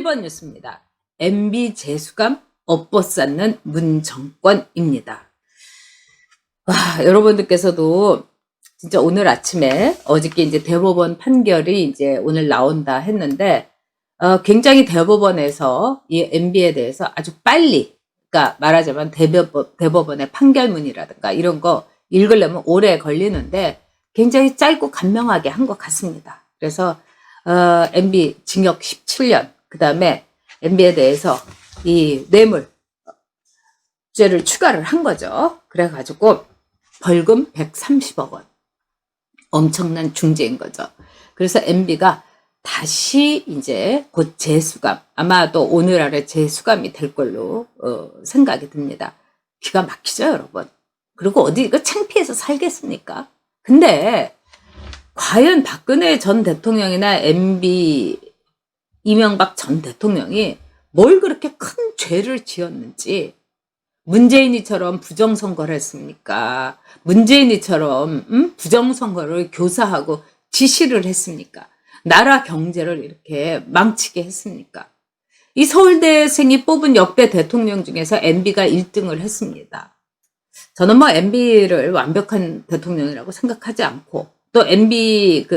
1번 뉴스입니다. MB 재수감 업보쌓는 문 정권입니다. 와, 여러분들께서도 진짜 오늘 아침에 어저께 이제 대법원 판결이 이제 오늘 나온다 했는데 굉장히 대법원에서 이 MB에 대해서 아주 빨리, 그러니까 말하자면 대법원의 판결문이라든가 이런 거 읽으려면 오래 걸리는데 굉장히 짧고 간명하게 한 것 같습니다. 그래서 MB 징역 17년, 그 다음에 MB에 대해서 이 뇌물죄를 추가를 한 거죠. 그래가지고 벌금 130억 원. 엄청난 중죄인 거죠. 그래서 MB가 다시 이제 곧 재수감, 아마도 오늘 안에 재수감이 될 걸로 생각이 듭니다. 기가 막히죠, 여러분. 그리고 어디 이거 창피해서 살겠습니까? 근데 과연 박근혜 전 대통령이나 MB 이명박 전 대통령이 뭘 그렇게 큰 죄를 지었는지, 문재인이처럼 부정선거를 했습니까? 문재인이처럼 부정선거를 교사하고 지시를 했습니까? 나라 경제를 이렇게 망치게 했습니까? 이 서울대생이 뽑은 역대 대통령 중에서 MB가 1등을 했습니다. 저는 뭐 MB를 완벽한 대통령이라고 생각하지 않고, 또 MB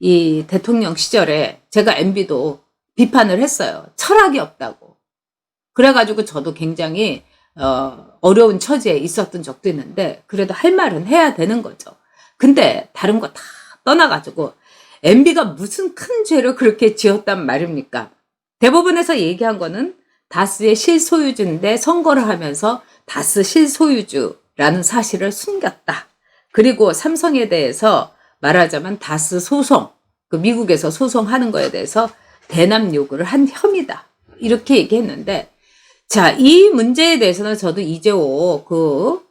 이 대통령 시절에 제가 MB도 비판을 했어요. 철학이 없다고. 그래가지고 저도 굉장히 어려운 처지에 있었던 적도 있는데, 그래도 할 말은 해야 되는 거죠. 근데 다른 거 다 떠나가지고 MB가 무슨 큰 죄를 그렇게 지었단 말입니까? 대법원에서 얘기한 거는 다스의 실소유주인데 선거를 하면서 다스 실소유주라는 사실을 숨겼다. 그리고 삼성에 대해서 말하자면 다스 소송, 그 미국에서 소송하는 거에 대해서 대남 요구를 한 혐의다. 이렇게 얘기했는데, 자, 이 문제에 대해서는 저도 이재호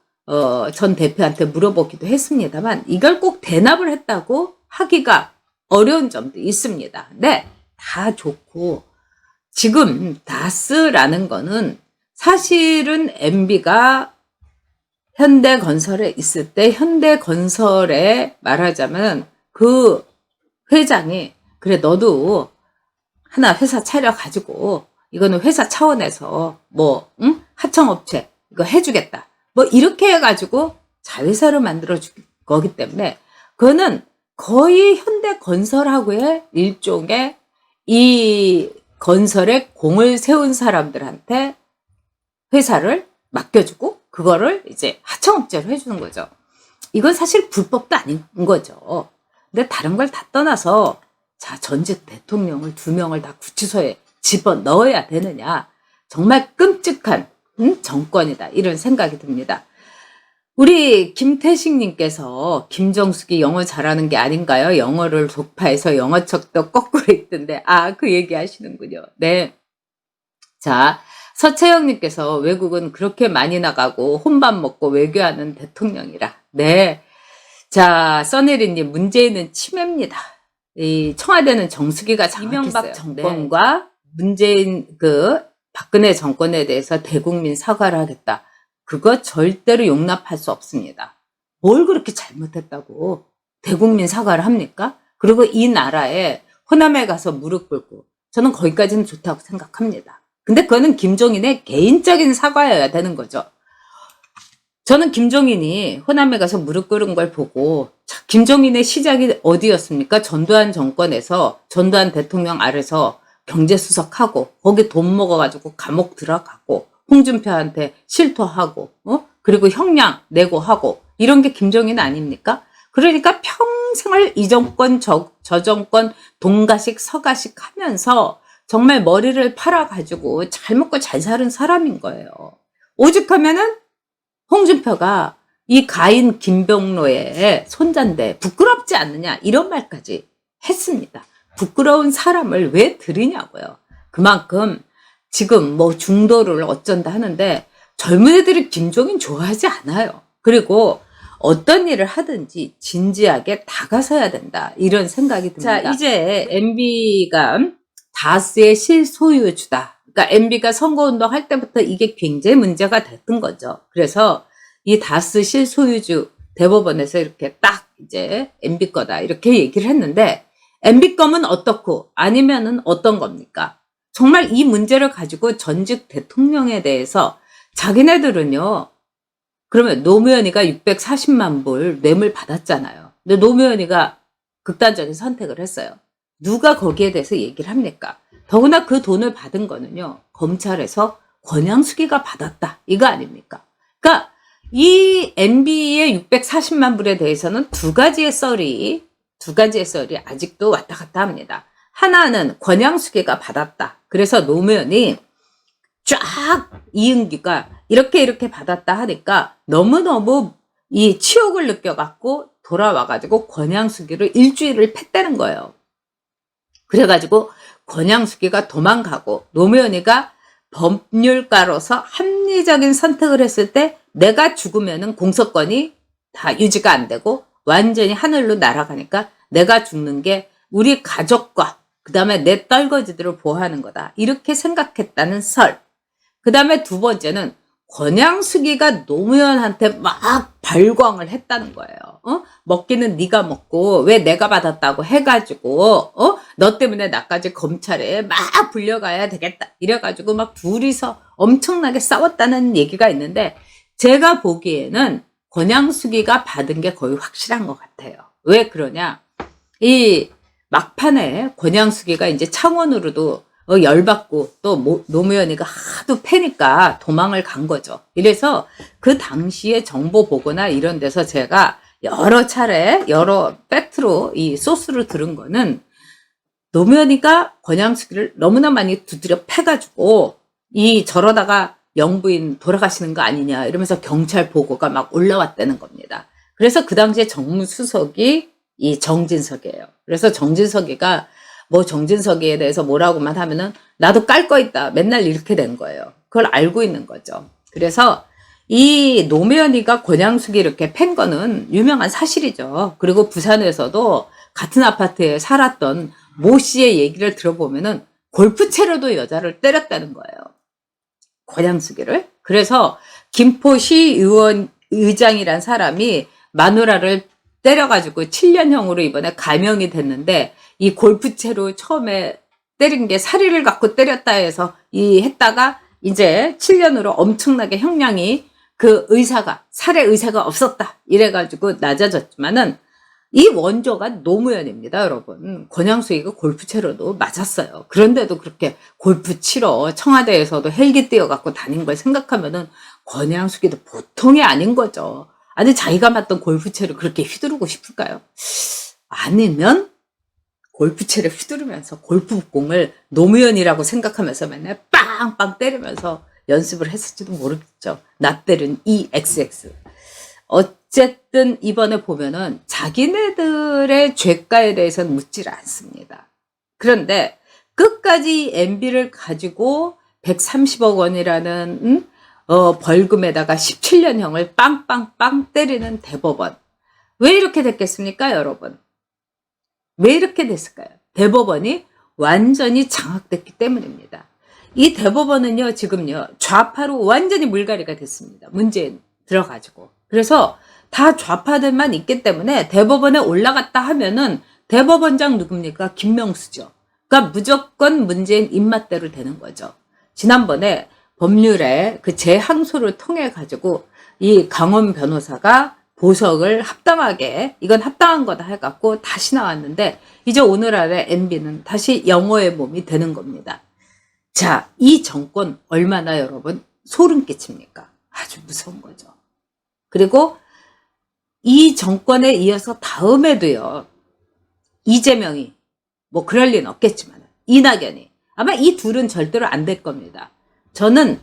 전 대표한테 물어보기도 했습니다만, 이걸 꼭 대납을 했다고 하기가 어려운 점도 있습니다. 네, 다 좋고, 지금 다스라는 거는 사실은 MB가 현대건설에 있을 때 현대건설에 말하자면 그 회장이, 그래 너도 하나 회사 차려가지고 이거는 회사 차원에서 뭐 하청업체 이거 해주겠다 뭐 이렇게 해가지고 자회사를 만들어줄 거기 때문에, 그거는 거의 현대건설하고의 일종의 이 건설에 공을 세운 사람들한테 회사를 맡겨주고 그거를 이제 하청업체로 해주는 거죠. 이건 사실 불법도 아닌 거죠. 근데 다른 걸 다 떠나서, 자, 전직 대통령을 2명을 다 구치소에 집어넣어야 되느냐. 정말 끔찍한 정권이다. 이런 생각이 듭니다. 우리 김태식님께서 김정숙이 영어 잘하는 게 아닌가요? 영어를 독파해서 영어책도 거꾸로 읽던데. 아, 그 얘기 하시는군요. 네. 자, 서채영님께서 외국은 그렇게 많이 나가고 혼밥 먹고 외교하는 대통령이라. 네. 자, 써내리님, 문재인은 치매입니다. 이 청와대는 정수기가 장악했어요. 이명박 정권과 네. 문재인 박근혜 정권에 대해서 대국민 사과를 하겠다. 그거 절대로 용납할 수 없습니다. 뭘 그렇게 잘못했다고 대국민 사과를 합니까? 그리고 이 나라에 호남에 가서 무릎 꿇고, 저는 거기까지는 좋다고 생각합니다. 근데 그거는 김종인의 개인적인 사과여야 되는 거죠. 저는 김종인이 호남에 가서 무릎 꿇은 걸 보고, 자, 김종인의 시작이 어디였습니까? 전두환 정권에서 전두환 대통령 아래서 경제수석하고 거기 돈 먹어가지고 감옥 들어가고 홍준표한테 실토하고 그리고 형량 내고 하고, 이런 게 김종인 아닙니까? 그러니까 평생을 이 정권 저 정권 동가식 서가식 하면서 정말 머리를 팔아가지고 잘 먹고 잘 사는 사람인 거예요. 오죽하면은 홍준표가 이 가인 김병로의 손자인데 부끄럽지 않느냐 이런 말까지 했습니다. 부끄러운 사람을 왜 들이냐고요. 그만큼 지금 뭐 중도를 어쩐다 하는데 젊은 애들이 김종인 좋아하지 않아요. 그리고 어떤 일을 하든지 진지하게 다가서야 된다, 이런 생각이 듭니다. 자, 이제 MB가 다스의 실소유주다. 그러니까 MB가 선거운동 할 때부터 이게 굉장히 문제가 됐던 거죠. 그래서 이 다스 실소유주 대법원에서 이렇게 딱 이제 MB 거다 이렇게 얘기를 했는데, MB 거면 어떻고 아니면은 어떤 겁니까? 정말 이 문제를 가지고 전직 대통령에 대해서 자기네들은요, 그러면 노무현이가 640만 불 뇌물 받았잖아요. 근데 노무현이가 극단적인 선택을 했어요. 누가 거기에 대해서 얘기를 합니까? 더구나 그 돈을 받은 거는요, 검찰에서 권양숙이가 받았다. 이거 아닙니까? 그러니까 이 MB의 640만 불에 대해서는 두 가지의 썰이 아직도 왔다 갔다 합니다. 하나는 권양숙이가 받았다. 그래서 노무현이 쫙 이은기가 이렇게 받았다 하니까 너무너무 이 치욕을 느껴갖고 돌아와가지고 권양숙이를 일주일을 팼다는 거예요. 그래가지고 권양숙이가 도망가고 노무현이가 법률가로서 합리적인 선택을 했을 때 내가 죽으면은 공소권이 다 유지가 안 되고 완전히 하늘로 날아가니까 내가 죽는 게 우리 가족과 그 다음에 내 떨거지들을 보호하는 거다. 이렇게 생각했다는 설. 그 다음에 두 번째는 권양숙이가 노무현한테 막 발광을 했다는 거예요. 먹기는 네가 먹고 왜 내가 받았다고 해가지고 너 때문에 나까지 검찰에 막 불려가야 되겠다. 이래가지고 막 둘이서 엄청나게 싸웠다는 얘기가 있는데 제가 보기에는 권양숙이가 받은 게 거의 확실한 것 같아요. 왜 그러냐? 이 막판에 권양숙이가 이제 창원으로도 열받고 또 노무현이가 하도 패니까 도망을 간 거죠. 이래서 그 당시에 정보 보고나 이런 데서 제가 여러 차례 여러 팩트로 이 소스를 들은 거는 노무현이가 권양숙이를 너무나 많이 두드려 패가지고 이 저러다가 영부인 돌아가시는 거 아니냐 이러면서 경찰 보고가 막 올라왔다는 겁니다. 그래서 그 당시에 정무수석이 이 정진석이에요. 그래서 정진석이가 뭐 정진석이에 대해서 뭐라고만 하면은 나도 깔 거 있다. 맨날 이렇게 된 거예요. 그걸 알고 있는 거죠. 그래서 이 노무현이가 권양숙이 이렇게 팬 거는 유명한 사실이죠. 그리고 부산에서도 같은 아파트에 살았던 모 씨의 얘기를 들어보면은 골프채로도 여자를 때렸다는 거예요. 권양숙이를. 그래서 김포시 의장이란 사람이 마누라를 때려가지고 7년형으로 이번에 감형이 됐는데 이 골프채로 처음에 때린 게 사리를 갖고 때렸다 해서 했다가 이제 7년으로 엄청나게 형량이 그 의사가 살해 의사가 없었다 이래가지고 낮아졌지만은 이 원조가 노무현입니다, 여러분. 권양숙이가 골프채로도 맞았어요. 그런데도 그렇게 골프 치러 청와대에서도 헬기 띄어갖고 다닌 걸 생각하면은 권양숙이도 보통이 아닌 거죠. 아니 자기가 맞던 골프채를 그렇게 휘두르고 싶을까요? 아니면 골프채를 휘두르면서 골프공을 노무현이라고 생각하면서 맨날 빵빵 때리면서 연습을 했을지도 모르겠죠. 나 때린 EXX. 어쨌든 이번에 보면은 자기네들의 죄가에 대해서는 묻지를 않습니다. 그런데 끝까지 MB를 가지고 130억 원이라는 벌금에다가 17년형을 빵빵빵 때리는 대법원. 왜 이렇게 됐겠습니까, 여러분? 왜 이렇게 됐을까요? 대법원이 완전히 장악됐기 때문입니다. 이 대법원은요, 지금요, 좌파로 완전히 물갈이가 됐습니다. 문재인 들어가지고. 그래서 다 좌파들만 있기 때문에 대법원에 올라갔다 하면은 대법원장 누굽니까? 김명수죠. 그러니까 무조건 문재인 입맛대로 되는 거죠. 지난번에 법률에 그 재항소를 통해 가지고 이 강원 변호사가 보석을 합당하게 이건 합당한 거다 해갖고 다시 나왔는데 이제 오늘 아래 MB는 다시 영어의 몸이 되는 겁니다. 자, 이 정권 얼마나 여러분 소름 끼칩니까? 아주 무서운 거죠. 그리고 이 정권에 이어서 다음에도요. 이재명이 뭐 그럴 리는 없겠지만 이낙연이 아마 이 둘은 절대로 안 될 겁니다. 저는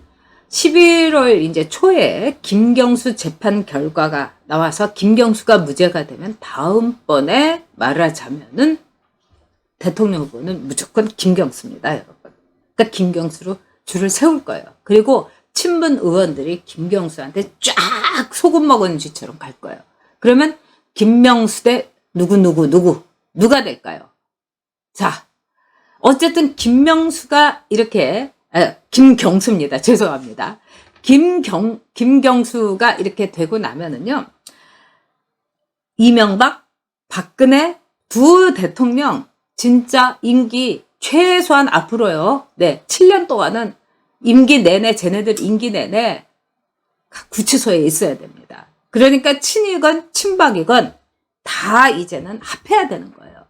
11월 이제 초에 김경수 재판 결과가 나와서 김경수가 무죄가 되면 다음번에 말하자면은 대통령 후보는 무조건 김경수입니다, 여러분. 그러니까 김경수로 줄을 세울 거예요. 그리고 친문 의원들이 김경수한테 쫙 소금 먹은 쥐처럼 갈 거예요. 그러면 김명수 대 누가 될까요? 자, 어쨌든 김명수가 이렇게 김경수입니다. 죄송합니다. 김경수가 이렇게 되고 나면은요, 이명박, 박근혜 두 대통령 진짜 임기 최소한 앞으로요. 네, 7년 동안은 임기 내내 쟤네들 임기 내내 구치소에 있어야 됩니다. 그러니까 친이건 친박이건 다 이제는 합해야 되는 거예요.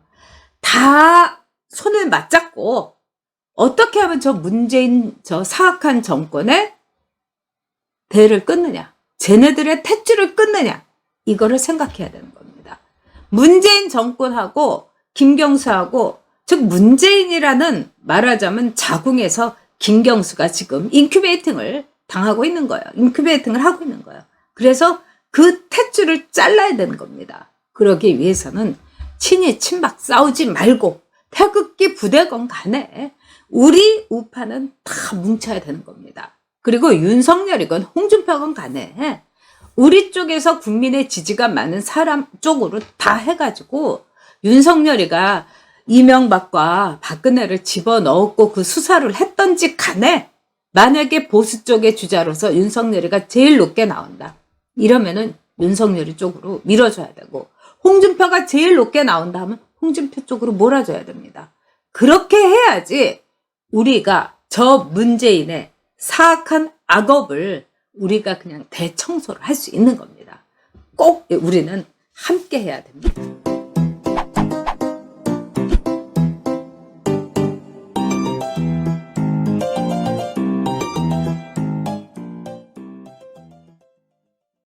다 손을 맞잡고 어떻게 하면 저 문재인 저 사악한 정권의 대를 끊느냐, 쟤네들의 탯줄을 끊느냐, 이거를 생각해야 되는 겁니다. 문재인 정권하고 김경수하고, 즉 문재인이라는 말하자면 자궁에서 김경수가 지금 인큐베이팅을 당하고 있는 거예요. 인큐베이팅을 하고 있는 거예요. 그래서 그 탯줄을 잘라야 되는 겁니다. 그러기 위해서는 친이 친박 싸우지 말고 태극기 부대건 간에 우리 우파는 다 뭉쳐야 되는 겁니다. 그리고 윤석열이건 홍준표건 간에 우리 쪽에서 국민의 지지가 많은 사람 쪽으로 다 해가지고 윤석열이가 이명박과 박근혜를 집어넣었고 그 수사를 했던지 간에 만약에 보수 쪽의 주자로서 윤석열이가 제일 높게 나온다. 이러면은 윤석열이 쪽으로 밀어줘야 되고, 홍준표가 제일 높게 나온다 하면 홍준표 쪽으로 몰아줘야 됩니다. 그렇게 해야지 우리가 저 문재인의 사악한 악업을 우리가 그냥 대청소를 할 수 있는 겁니다. 꼭 우리는 함께 해야 됩니다.